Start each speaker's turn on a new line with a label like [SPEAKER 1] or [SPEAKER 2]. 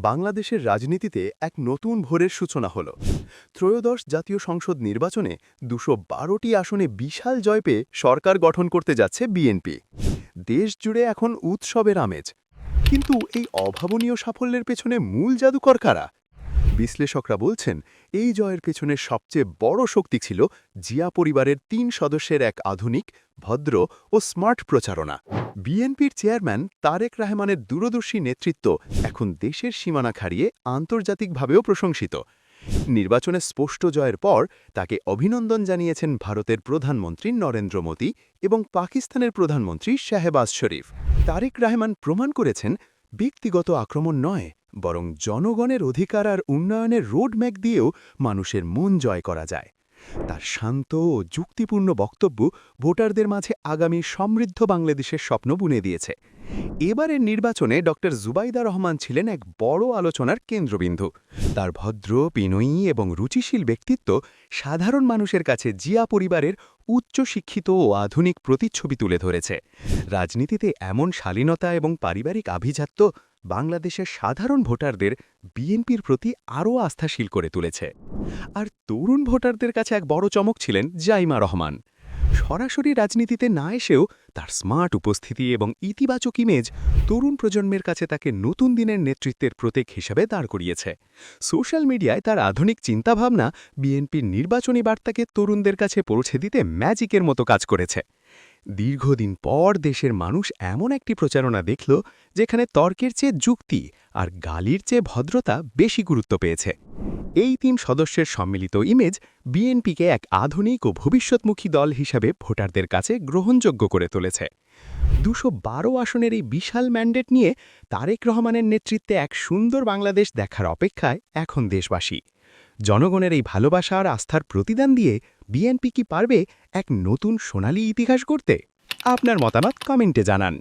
[SPEAKER 1] বাংলাদেশের রাজনীতিতে এক নতুন ভোরের সূচনা হল। ত্রয়োদশ জাতীয় সংসদ নির্বাচনে ২১২টি আসনে বিশাল জয় পেয়ে সরকার গঠন করতে যাচ্ছে বিএনপি। দেশ জুড়ে এখন উৎসবের আমেজ। কিন্তু এই অভাবনীয় সাফল্যের পেছনে মূল জাদুকর কারা? বিশ্লেষকরা বলছেন, এই জয়ের পেছনে সবচেয়ে বড় শক্তি ছিল জিয়া পরিবারের ৩ সদস্যের এক আধুনিক, ভদ্র ও স্মার্ট প্রচারণা। বিএনপির চেয়ারম্যান তারেক রহমানের দূরদর্শী নেতৃত্ব এখন দেশের সীমানা ছাড়িয়ে আন্তর্জাতিকভাবেও প্রশংসিত। নির্বাচনে স্পষ্ট জয়ের পর তাকে অভিনন্দন জানিয়েছেন ভারতের প্রধানমন্ত্রী নরেন্দ্র মোদী এবং পাকিস্তানের প্রধানমন্ত্রী শাহবাজ শরীফ। তারেক রহমান প্রমাণ করেছেন, ব্যক্তিগত আক্রমণ নয়, বরং জনগণের অধিকার আর উন্নয়নের রোডম্যাপ দিয়েও মানুষের মন জয় করা যায়। তার শান্ত ও যুক্তিপূর্ণ বক্তব্য ভোটারদের মাঝে আগামী সমৃদ্ধ বাংলাদেশের স্বপ্ন বুনে দিয়েছে। এবারের নির্বাচনে জুবাইদা রহমান ছিলেন এক বড় আলোচনার কেন্দ্রবিন্দু। তার ভদ্র, বিনয়ী এবং রুচিশীল ব্যক্তিত্ব সাধারণ মানুষের কাছে জিয়া পরিবারের উচ্চশিক্ষিত ও আধুনিক প্রতিচ্ছবি তুলে ধরেছে। রাজনীতিতে এমন শালীনতা এবং পারিবারিক আভিজাত্য বাংলাদেশের সাধারণ ভোটারদের বিএনপির প্রতি আরও আস্থাশীল করে তুলেছে। আর তরুণ ভোটারদের কাছে এক বড় চমক ছিলেন জাইমা রহমান। সরাসরি রাজনীতিতে না এসেও তার স্মার্ট উপস্থিতি এবং ইতিবাচক ইমেজ তরুণ প্রজন্মের কাছে তাকে নতুন দিনের নেতৃত্বের প্রতীক হিসেবে দাঁড় করিয়েছে। সোশ্যাল মিডিয়ায় তার আধুনিক চিন্তাভাবনা বিএনপির নির্বাচনী বার্তাকে তরুণদের কাছে পৌঁছে দিতে ম্যাজিকের মতো কাজ করেছে। দীর্ঘদিন পর দেশের মানুষ এমন একটি প্রচারণা দেখল যেখানে তর্কের চেয়ে যুক্তি আর গালির চেয়ে ভদ্রতা বেশি গুরুত্ব পেয়েছে। এই ৩ সদস্যের সম্মিলিত ইমেজ বিএনপিকে এক আধুনিক ও ভবিষ্যৎমুখী দল হিসাবে ভোটারদের কাছে গ্রহণযোগ্য করে তুলেছে। ২১২ আসনের এই বিশাল ম্যান্ডেট নিয়ে তারেক রহমানের নেতৃত্বে এক সুন্দর বাংলাদেশ দেখার অপেক্ষায় এখন দেশবাসী। জনগণের এই ভালোবাসা আর আস্থার প্রতিদান দিয়ে বিএনপি কি পারবে এক নতুন সোনালী ইতিহাস গড়তে? আপনার মতামত কমেন্টে জানান।